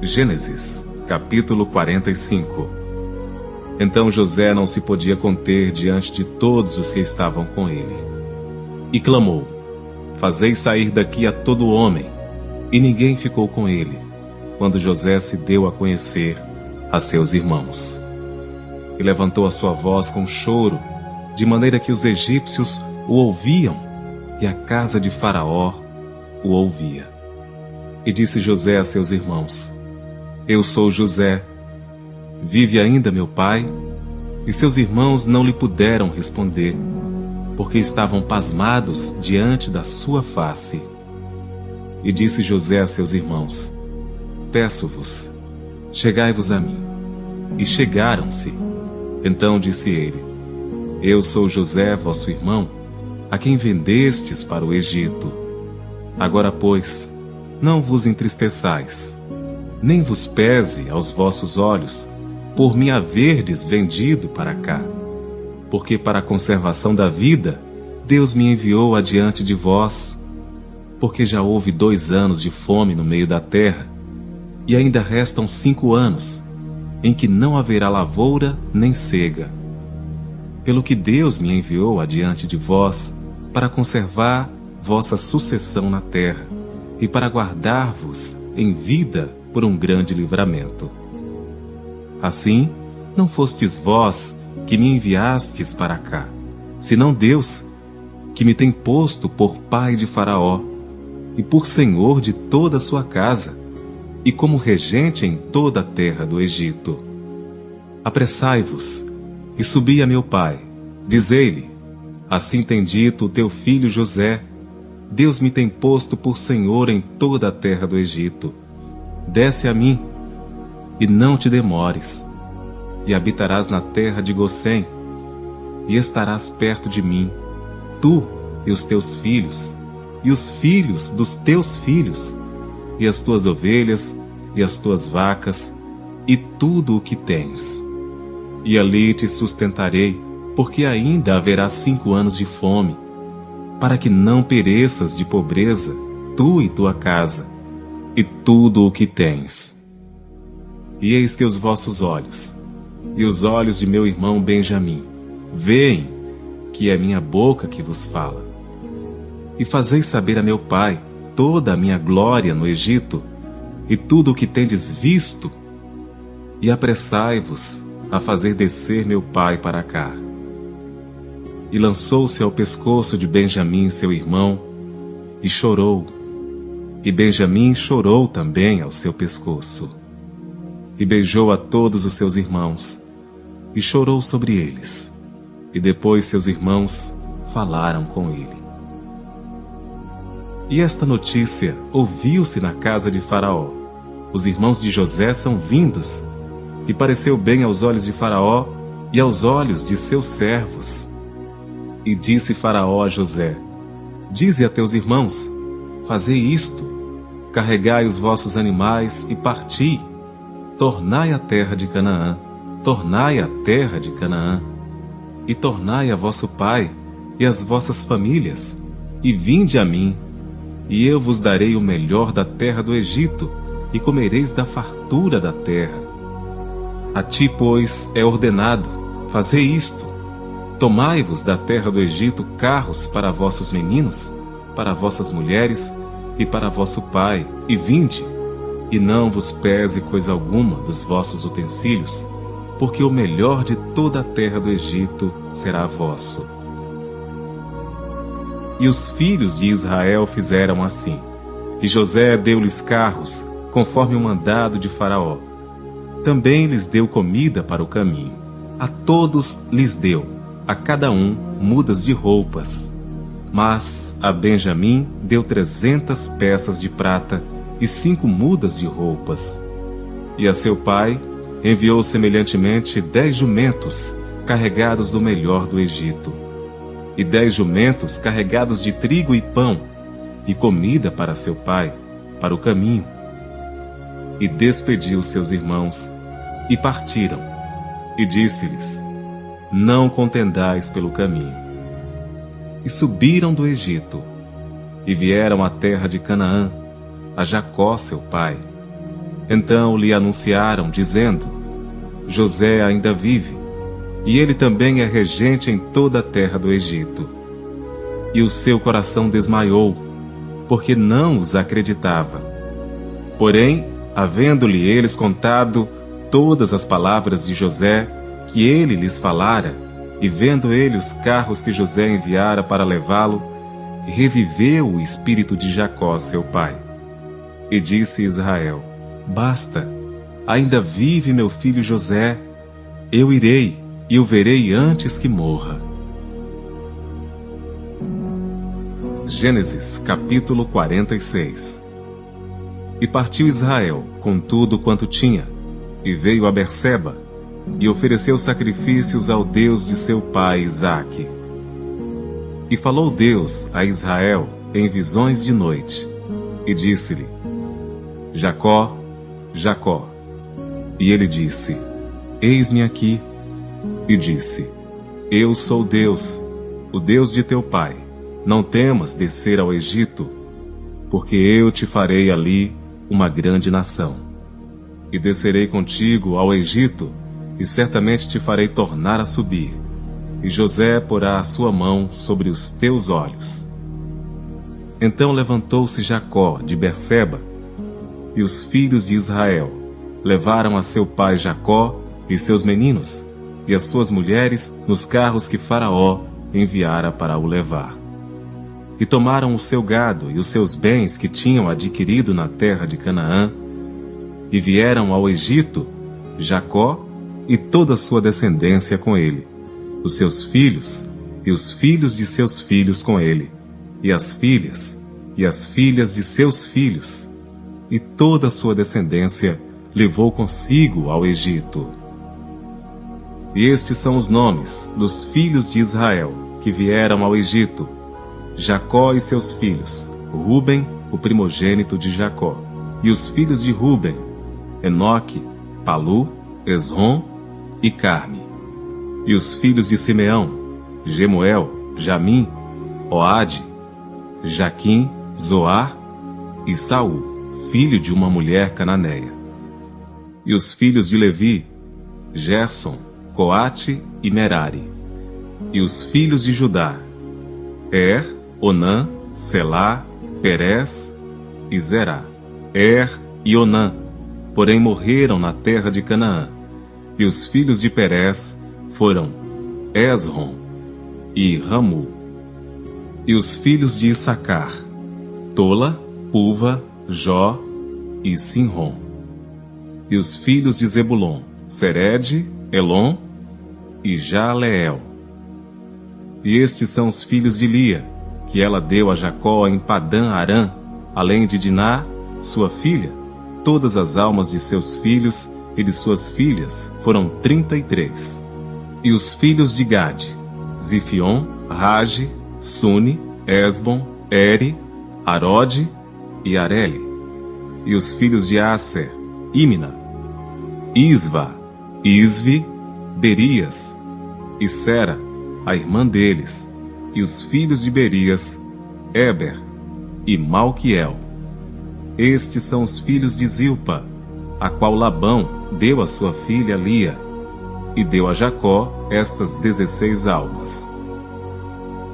Gênesis, capítulo 45. Então José não se podia conter diante de todos os que estavam com ele. E clamou: Fazei sair daqui a todo homem. E ninguém ficou com ele, quando José se deu a conhecer a seus irmãos. E levantou a sua voz com choro, de maneira que os egípcios o ouviam, e a casa de Faraó o ouvia. E disse José a seus irmãos: Eu sou José. Vive ainda meu pai? E seus irmãos não lhe puderam responder, porque estavam pasmados diante da sua face. E disse José a seus irmãos: Peço-vos, chegai-vos a mim. E chegaram-se. Então disse ele: Eu sou José, vosso irmão, a quem vendestes para o Egito. Agora, pois, não vos entristeçais, nem vos pese aos vossos olhos, por me haverdes vendido para cá. Porque para a conservação da vida, Deus me enviou adiante de vós. Porque já houve 2 anos de fome no meio da terra, e ainda restam 5 anos, em que não haverá lavoura nem cega. Pelo que Deus me enviou adiante de vós, para conservar vossa sucessão na terra, e para guardar-vos em vida por um grande livramento. Assim, não fostes vós que me enviastes para cá, senão Deus, que me tem posto por pai de Faraó, e por senhor de toda a sua casa, e como regente em toda a terra do Egito. Apressai-vos, e subi a meu pai, dizei-lhe: Assim tem dito o teu filho José, Deus me tem posto por senhor em toda a terra do Egito. Desce a mim, e não te demores, e habitarás na terra de Gosém, e estarás perto de mim, tu e os teus filhos, e os filhos dos teus filhos, e as tuas ovelhas, e as tuas vacas, e tudo o que tens. E ali te sustentarei, porque ainda haverá 5 anos de fome, para que não pereças de pobreza, tu e tua casa, e tudo o que tens. E eis que os vossos olhos, e os olhos de meu irmão Benjamim, veem que é minha boca que vos fala. E fazeis saber a meu pai toda a minha glória no Egito, e tudo o que tendes visto, e apressai-vos a fazer descer meu pai para cá. E lançou-se ao pescoço de Benjamim seu irmão, e chorou. E Benjamim chorou também ao seu pescoço. E beijou a todos os seus irmãos, e chorou sobre eles. E depois seus irmãos falaram com ele. E esta notícia ouviu-se na casa de Faraó: Os irmãos de José são vindos. E pareceu bem aos olhos de Faraó e aos olhos de seus servos. E disse Faraó a José: Dize a teus irmãos: Fazei isto, carregai os vossos animais e parti. Tornai a terra de Canaã, tornai a terra de Canaã, e tornai a vosso pai e as vossas famílias, e vinde a mim, e eu vos darei o melhor da terra do Egito, e comereis da fartura da terra. A ti, pois, é ordenado: fazei isto. Tomai-vos da terra do Egito carros para vossos meninos, para vossas mulheres e para vosso pai, e vinde, e não vos pese coisa alguma dos vossos utensílios, porque o melhor de toda a terra do Egito será vosso. E os filhos de Israel fizeram assim. E José deu-lhes carros, conforme o mandado de Faraó. Também lhes deu comida para o caminho. A todos lhes deu, a cada um, mudas de roupas. Mas a Benjamim deu 300 peças de prata e 5 mudas de roupas. E a seu pai enviou semelhantemente 10 jumentos, carregados do melhor do Egito, e 10 jumentos carregados de trigo e pão, e comida para seu pai, para o caminho. E despediu seus irmãos, e partiram, e disse-lhes: Não contendais pelo caminho. E subiram do Egito, e vieram à terra de Canaã, a Jacó seu pai. Então lhe anunciaram, dizendo: José ainda vive, e ele também é regente em toda a terra do Egito. E o seu coração desmaiou, porque não os acreditava. Porém, havendo-lhe eles contado todas as palavras de José, que ele lhes falara, e vendo ele os carros que José enviara para levá-lo, reviveu o espírito de Jacó, seu pai. E disse Israel: Basta, ainda vive meu filho José, eu irei e o verei antes que morra. Gênesis capítulo 46. E partiu Israel com tudo quanto tinha, e veio a Berseba, e ofereceu sacrifícios ao Deus de seu pai Isaque. E falou Deus a Israel em visões de noite, e disse-lhe: Jacó, Jacó. E ele disse: Eis-me aqui. E disse: Eu sou Deus, o Deus de teu pai. Não temas descer ao Egito, porque eu te farei ali uma grande nação. E descerei contigo ao Egito, e certamente te farei tornar a subir. E José porá a sua mão sobre os teus olhos. Então levantou-se Jacó de Berseba, e os filhos de Israel levaram a seu pai Jacó e seus meninos, e as suas mulheres, nos carros que Faraó enviara para o levar. E tomaram o seu gado e os seus bens que tinham adquirido na terra de Canaã, e vieram ao Egito, Jacó e toda a sua descendência com ele, os seus filhos e os filhos de seus filhos com ele, e as filhas de seus filhos, e toda a sua descendência levou consigo ao Egito. E estes são os nomes dos filhos de Israel que vieram ao Egito: Jacó e seus filhos, Ruben, o primogênito de Jacó, e os filhos de Ruben, Enoque, Palu, Esrom e Carme. E os filhos de Simeão, Gemuel, Jamim, Oade, Jaquim, Zoar e Saul, filho de uma mulher cananeia. E os filhos de Levi, Gerson, Coate e Merari. E os filhos de Judá, Onã, Selá, Perez e Zerá. E Onã, porém morreram na terra de Canaã. E os filhos de Perez foram Esrom e Ramu. E os filhos de Issacar, Tola, Puva, Jó e Sinrom. E os filhos de Zebulon, Sered, Elon e Jaleel. E estes são os filhos de Lia, que ela deu a Jacó em Padã-Arã, além de Diná, sua filha. Todas as almas de seus filhos e de suas filhas foram 33. E os filhos de Gade, Zifion, Rage, Suni, Esbon, Eri, Arode e Areli. E os filhos de Aser, Imna, Isva, Isvi, Berias e Sera, a irmã deles, e os filhos de Berias, Eber e Malquiel. Estes são os filhos de Zilpa, a qual Labão deu a sua filha Lia, e deu a Jacó estas 16 almas.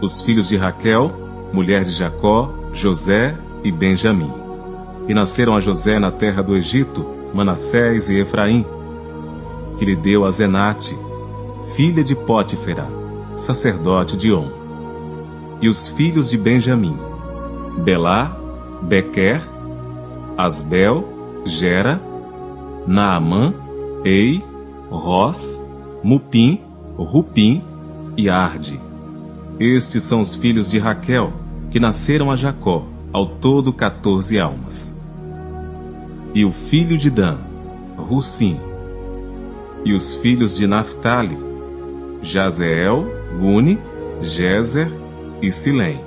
Os filhos de Raquel, mulher de Jacó, José e Benjamim. E nasceram a José na terra do Egito, Manassés e Efraim, que lhe deu a Zenate, filha de Pótifera, sacerdote de On. E os filhos de Benjamim, Belá, Bequer, Asbel, Gera, Naamã, Ei, Ros, Mupim, Rupim e Arde. Estes são os filhos de Raquel, que nasceram a Jacó, ao todo 14 almas. E o filho de Dan, Russim. E os filhos de Naphtali, Jazeel, Guni, Jezer e Silém.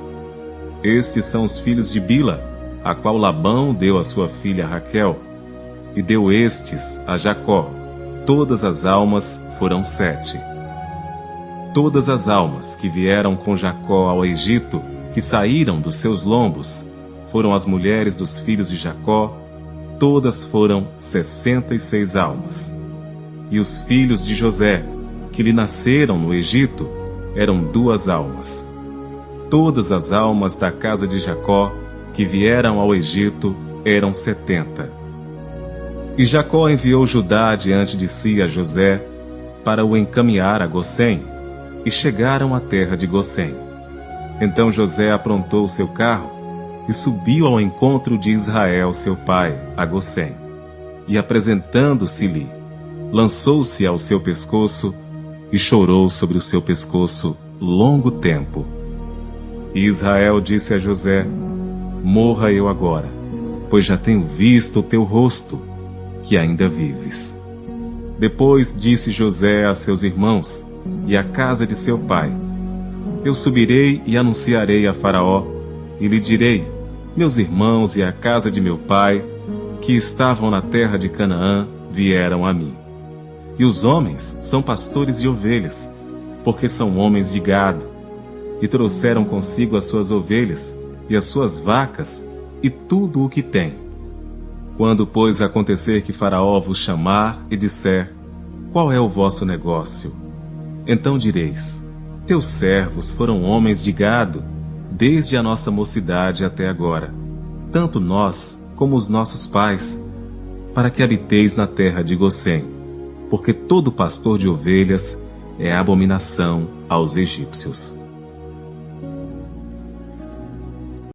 Estes são os filhos de Bila, a qual Labão deu a sua filha Raquel, e deu estes a Jacó. Todas as almas foram 7. Todas as almas que vieram com Jacó ao Egito, que saíram dos seus lombos, foram as mulheres dos filhos de Jacó, todas foram 66 almas. E os filhos de José, que lhe nasceram no Egito, eram 2 almas. Todas as almas da casa de Jacó, que vieram ao Egito, eram 70. E Jacó enviou Judá diante de si a José, para o encaminhar a Gozém, e chegaram à terra de Gozém. Então José aprontou seu carro, e subiu ao encontro de Israel seu pai, a Gozém. E apresentando-se-lhe, lançou-se ao seu pescoço, e chorou sobre o seu pescoço longo tempo. E Israel disse a José: morra eu agora, pois já tenho visto o teu rosto, que ainda vives. Depois disse José a seus irmãos e à casa de seu pai: eu subirei e anunciarei a Faraó, e lhe direi: meus irmãos e a casa de meu pai, que estavam na terra de Canaã, vieram a mim. E os homens são pastores de ovelhas, porque são homens de gado, e trouxeram consigo as suas ovelhas e as suas vacas e tudo o que têm. Quando, pois, acontecer que Faraó vos chamar e disser: qual é o vosso negócio? Então direis: teus servos foram homens de gado, desde a nossa mocidade até agora, tanto nós como os nossos pais, para que habiteis na terra de Gozém, porque todo pastor de ovelhas é abominação aos egípcios.